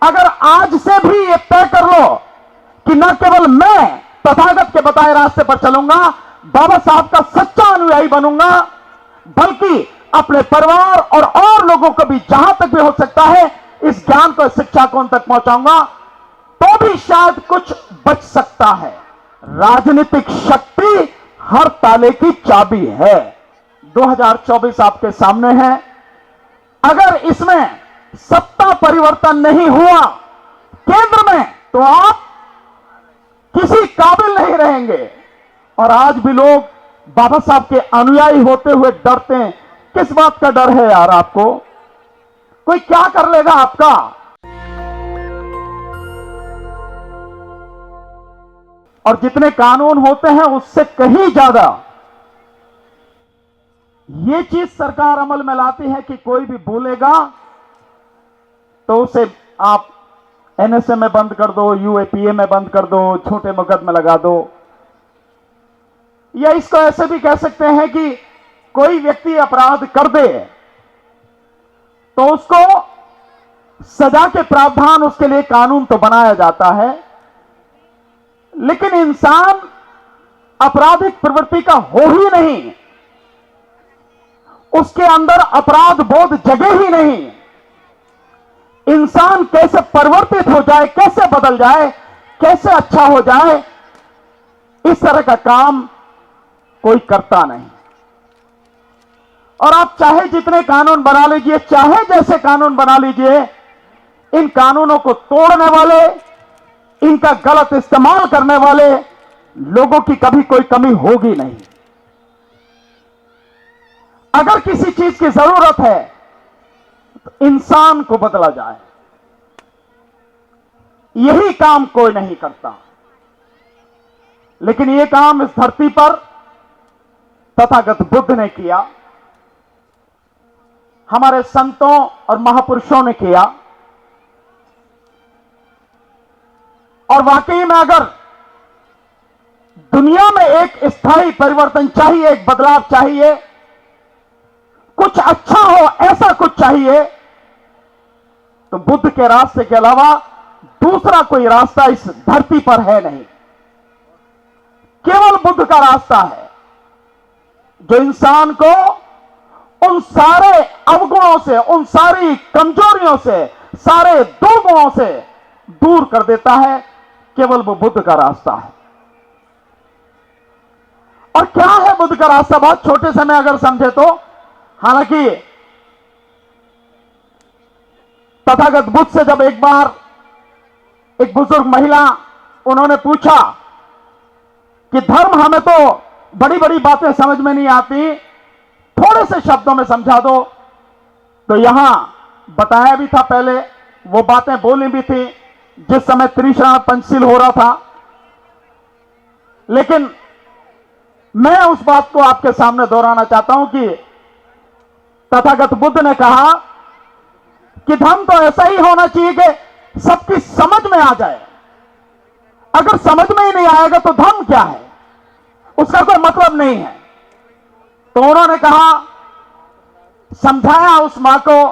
अगर आज से भी ये तय कर लो कि न केवल मैं तथागत के बताए रास्ते पर चलूंगा, बाबा साहब का सच्चा अनुयायी बनूंगा, बल्कि अपने परिवार और लोगों को भी जहां तक भी हो सकता है इस ज्ञान को, शिक्षा को उन तक पहुंचाऊंगा, तो भी शायद कुछ बच सकता है। राजनीतिक शक्ति हर ताले की चाबी है। 2024 आपके सामने है। अगर इसमें सत्ता परिवर्तन नहीं हुआ केंद्र में, तो आप किसी काबिल नहीं रहेंगे। और आज भी लोग बाबा साहब के अनुयायी होते हुए डरते हैं। किस बात का डर है यार आपको? कोई क्या कर लेगा आपका? और जितने कानून होते हैं उससे कहीं ज्यादा ये चीज सरकार अमल में लाती है कि कोई भी बोलेगा तो उसे आप एनएसए में बंद कर दो, यूएपीए में बंद कर दो, छोटे मुकदमे लगा दो। या इसको ऐसे भी कह सकते हैं कि कोई व्यक्ति अपराध कर दे तो उसको सजा के प्रावधान, उसके लिए कानून तो बनाया जाता है, लेकिन इंसान आपराधिक प्रवृत्ति का हो ही नहीं, उसके अंदर अपराध बोध जगे ही नहीं। इंसान कैसे परिवर्तित हो जाए, कैसे बदल जाए, कैसे अच्छा हो जाए, इस तरह का काम कोई करता नहीं। और आप चाहे जितने कानून बना लीजिए, चाहे जैसे कानून बना लीजिए, इन कानूनों को तोड़ने वाले, इनका गलत इस्तेमाल करने वाले लोगों की कभी कोई कमी होगी नहीं। अगर किसी चीज की जरूरत है तो इंसान को बदला जाए, यही काम कोई नहीं करता। लेकिन यह काम इस धरती पर तथागत बुद्ध ने किया, हमारे संतों और महापुरुषों ने किया। और वाकई में अगर दुनिया में एक स्थायी परिवर्तन चाहिए, एक बदलाव चाहिए, कुछ अच्छा हो, ऐसा कुछ चाहिए, तो बुद्ध के रास्ते के अलावा दूसरा कोई रास्ता इस धरती पर है नहीं। केवल बुद्ध का रास्ता है जो इंसान को उन सारे अवगुणों से, उन सारी कमजोरियों से, सारे दुर्गुणों से दूर कर देता है। केवल वो बुद्ध का रास्ता है। और क्या है बुद्ध का रास्ता? बहुत छोटे से में अगर समझे तो, हालांकि तथागत बुद्ध से जब एक बार एक बुजुर्ग महिला, उन्होंने पूछा कि धर्म, हमें तो बड़ी बड़ी बातें समझ में नहीं आती, थोड़े से शब्दों में समझा दो। तो यहां बताया भी था, पहले वो बातें बोली भी थी जिस समय त्रिश्राण पंचशील हो रहा था। लेकिन मैं उस बात को आपके सामने दोहराना चाहता हूं कि तथागत बुद्ध ने कहा कि धर्म तो ऐसा ही होना चाहिए कि सबकी समझ में आ जाए। अगर समझ में ही नहीं आएगा तो धर्म क्या है, उसका कोई मतलब नहीं है। तो उन्होंने कहा, समझाया उस मां को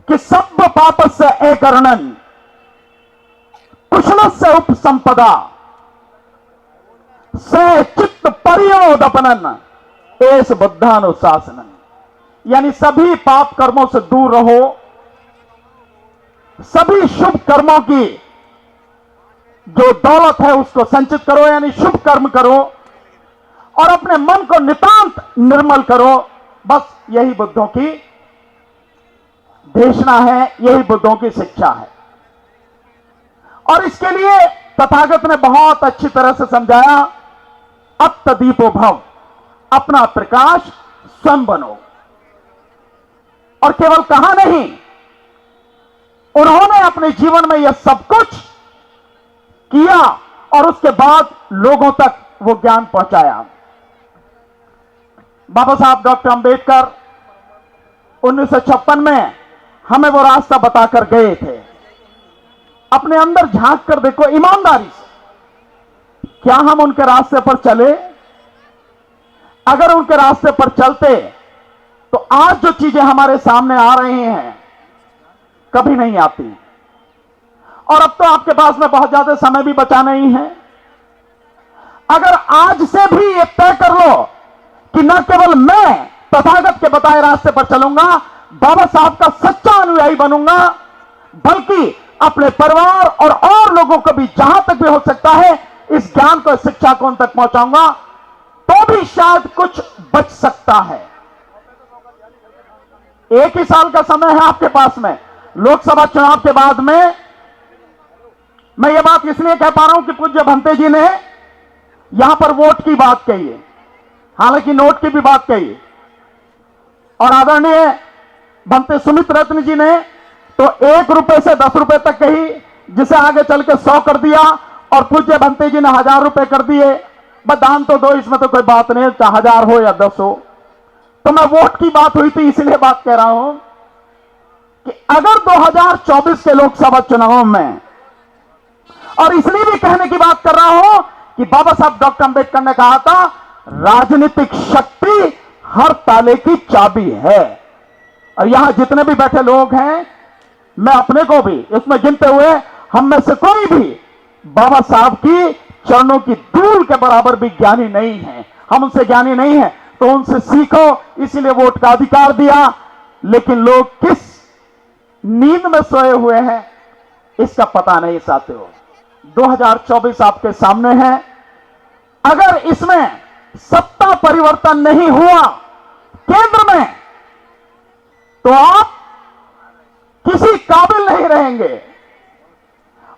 कि सब पाप से एकर्णन कुशल से उपसंपदा से चित्त परियोदपनन एस बुद्धानुशासनन। यानी सभी पाप कर्मों से दूर रहो, सभी शुभ कर्मों की जो दौलत है उसको संचित करो, यानी शुभ कर्म करो, और अपने मन को नितांत निर्मल करो। बस यही बुद्धों की देशना है, यही बुद्धों की शिक्षा है। और इसके लिए तथागत ने बहुत अच्छी तरह से समझाया, अत्तदीपो भव, अपना प्रकाश स्वयं बनो। और केवल कहा नहीं, उन्होंने अपने जीवन में यह सब कुछ किया और उसके बाद लोगों तक वो ज्ञान पहुंचाया। बाबा साहब डॉक्टर अंबेडकर 1956 में हमें वो रास्ता बताकर गए थे। अपने अंदर झांक कर देखो ईमानदारी से, क्या हम उनके रास्ते पर चले? अगर उनके रास्ते पर चलते तो आज जो चीजें हमारे सामने आ रही हैं कभी नहीं आती। और अब तो आपके पास में बहुत ज्यादा समय भी बचा नहीं है। अगर आज से भी ये तय कर लो कि न केवल मैं तथागत के बताए रास्ते पर चलूंगा, बाबा साहब का सच्चा अनुयायी बनूंगा, बल्कि अपने परिवार और लोगों को भी जहां तक भी हो सकता है इस ज्ञान को, शिक्षा को उन तक पहुंचाऊंगा, तो भी शायद कुछ बच सकता है। एक ही साल का समय है आपके पास में लोकसभा चुनाव के बाद में। मैं ये बात इसलिए कह पा रहा हूं कि पूज्य भंते जी ने यहां पर वोट की बात कही है, हालांकि नोट की भी बात कही है, और आदरणीय भंते सुमित रत्न जी ने तो 1 रुपए से 10 रुपए तक कही, जिसे आगे चल के 100 कर दिया, और पूज्य भंते जी ने 1000 रुपए कर दिए। बस दान तो दो, इसमें तो कोई बात नहीं, चाहे 1000 हो या 10 हो। तो मैं वोट की बात हुई थी इसलिए बात कह रहा हूं कि अगर 2024 के लोकसभा चुनावों में, और इसलिए भी कहने की बात कर रहा हूं कि बाबा साहब डॉक्टर अंबेडकर ने कहा था राजनीतिक शक्ति हर ताले की चाबी है। और यहां जितने भी बैठे लोग हैं, मैं अपने को भी इसमें गिनते हुए, हम में से कोई भी बाबा साहब की चरणों की धूल के बराबर भी ज्ञानी नहीं है। हम उनसे ज्ञानी नहीं है तो उनसे सीखो, इसीलिए वोट का अधिकार दिया। लेकिन लोग किस नींद में सोए हुए हैं इसका पता नहीं साथियों। 2024 आपके सामने है। अगर इसमें सत्ता परिवर्तन नहीं हुआ केंद्र में, तो आप किसी काबिल नहीं रहेंगे।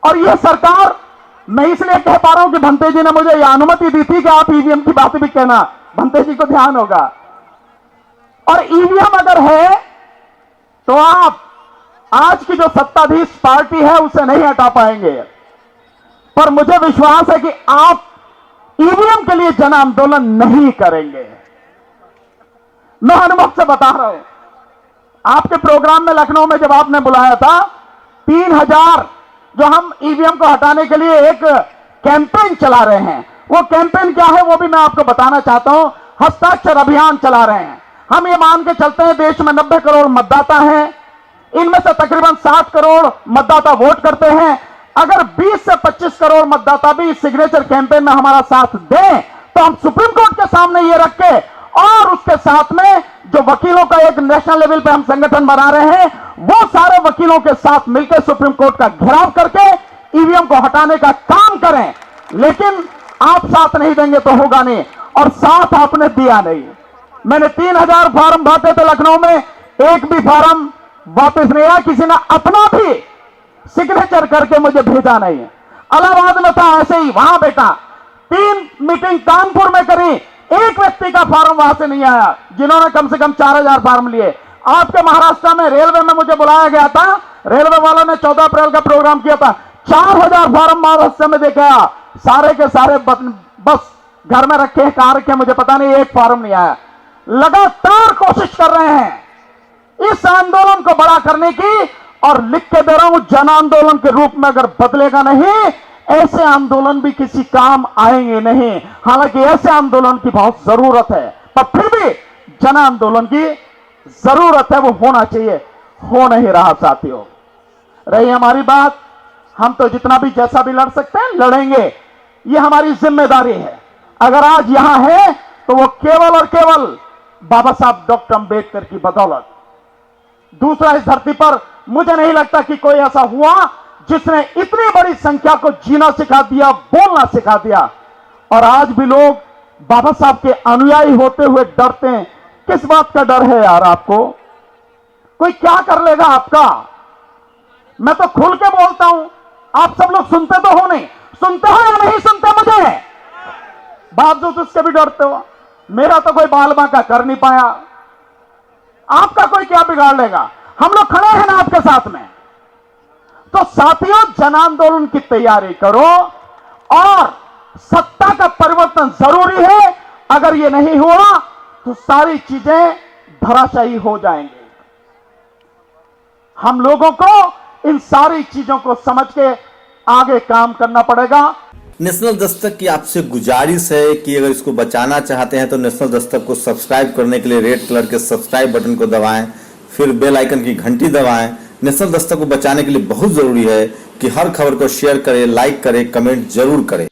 और यह सरकार, मैं इसलिए कह पा रहा हूं कि भंते जी ने मुझे यह अनुमति दी थी कि आप ईवीएम की बात भी कहना, भंते जी को ध्यान होगा। और ईवीएम अगर है तो आप आज की जो सत्ताधीश पार्टी है उसे नहीं हटा पाएंगे, पर मुझे विश्वास है कि आप ईवीएम के लिए जन आंदोलन नहीं करेंगे। मैं अनुभव से बता रहा हूं, आपके प्रोग्राम में लखनऊ में जब आपने बुलाया था 3000 जो हम ईवीएम को हटाने के लिए एक कैंपेन चला रहे हैं, वो कैंपेन क्या है वो भी मैं आपको बताना चाहता हूं। हस्ताक्षर अभियान चला रहे हैं। हम ये मान के चलते हैं देश में 90 करोड़ मतदाता हैं, इनमें से तकरीबन 60 करोड़ मतदाता वोट करते हैं। अगर 20 से 25 करोड़ मतदाता भी इस सिग्नेचर कैंपेन में हमारा साथ दें तो हम सुप्रीम कोर्ट के सामने ये रख के, और उसके साथ में जो वकीलों का एक नेशनल लेवल पे हम संगठन बना रहे हैं, वो सारे वकीलों के साथ मिलकर सुप्रीम कोर्ट का घेराव करके ईवीएम को हटाने का काम करें। लेकिन आप साथ नहीं देंगे तो होगा नहीं, और साथ आपने दिया नहीं। मैंने 3000 फार्म बांटे थे लखनऊ में, एक भी फार्म वापस नहीं आया, किसी ने अपना भी सिग्नेचर करके मुझे भेजा नहीं है। इलाहाबाद में था ऐसे ही, वहां बेटा 3 मीटिंग कानपुर में करी, एक व्यक्ति का फार्म वहां से नहीं आया, जिन्होंने कम से कम 4000 फार्म लिए। आपके महाराष्ट्र में रेलवे में मुझे बुलाया गया था, रेलवे वालों ने 14 अप्रैल का प्रोग्राम किया था, 4000 फार्म महाराष्ट्र में देखा, सारे के सारे बस घर में रखे, कहां रखे मुझे पता नहीं, एक फार्म नहीं आया। लगातार कोशिश कर रहे हैं इस आंदोलन को बड़ा करने की, और लिख के दे रहा हूं जन आंदोलन के रूप में अगर बदलेगा नहीं, ऐसे आंदोलन भी किसी काम आएंगे नहीं। हालांकि ऐसे आंदोलन की बहुत जरूरत है, पर फिर भी जन आंदोलन की जरूरत है, वो होना चाहिए, हो नहीं रहा साथियों। रही हमारी बात, हम तो जितना भी जैसा भी लड़ सकते हैं लड़ेंगे, ये हमारी जिम्मेदारी है। अगर आज यहां है तो वो केवल और केवल बाबा साहब डॉक्टर अंबेडकर की बदौलत। दूसरा, इस धरती पर मुझे नहीं लगता कि कोई ऐसा हुआ जिसने इतनी बड़ी संख्या को जीना सिखा दिया, बोलना सिखा दिया। और आज भी लोग बाबा साहब के अनुयायी होते हुए डरते हैं। किस बात का डर है यार आपको? कोई क्या कर लेगा आपका? मैं तो खुल के बोलता हूं, आप सब लोग सुनते तो हो नहीं, सुनते हो या नहीं सुनते मुझे? बावजूद उसके भी डरते हो। मेरा तो कोई बाल बांका कर नहीं पाया, आपका कोई क्या बिगाड़ लेगा? हम लोग खड़े हैं ना आपके साथ में। तो साथियों, जन आंदोलन की तैयारी करो, और सत्ता का परिवर्तन जरूरी है। अगर ये नहीं हुआ तो सारी चीजें धराशायी हो जाएंगी। हम लोगों को इन सारी चीजों को समझ के आगे काम करना पड़ेगा। नेशनल दस्तक की आपसे गुजारिश है कि अगर इसको बचाना चाहते हैं तो नेशनल दस्तक को सब्सक्राइब करने के लिए रेड कलर के सब्सक्राइब बटन को दबाएं, फिर बेल आइकन की घंटी दबाएं। नेशनल दस्तक को बचाने के लिए बहुत जरूरी है कि हर खबर को शेयर करें, लाइक करें, कमेंट जरूर करें।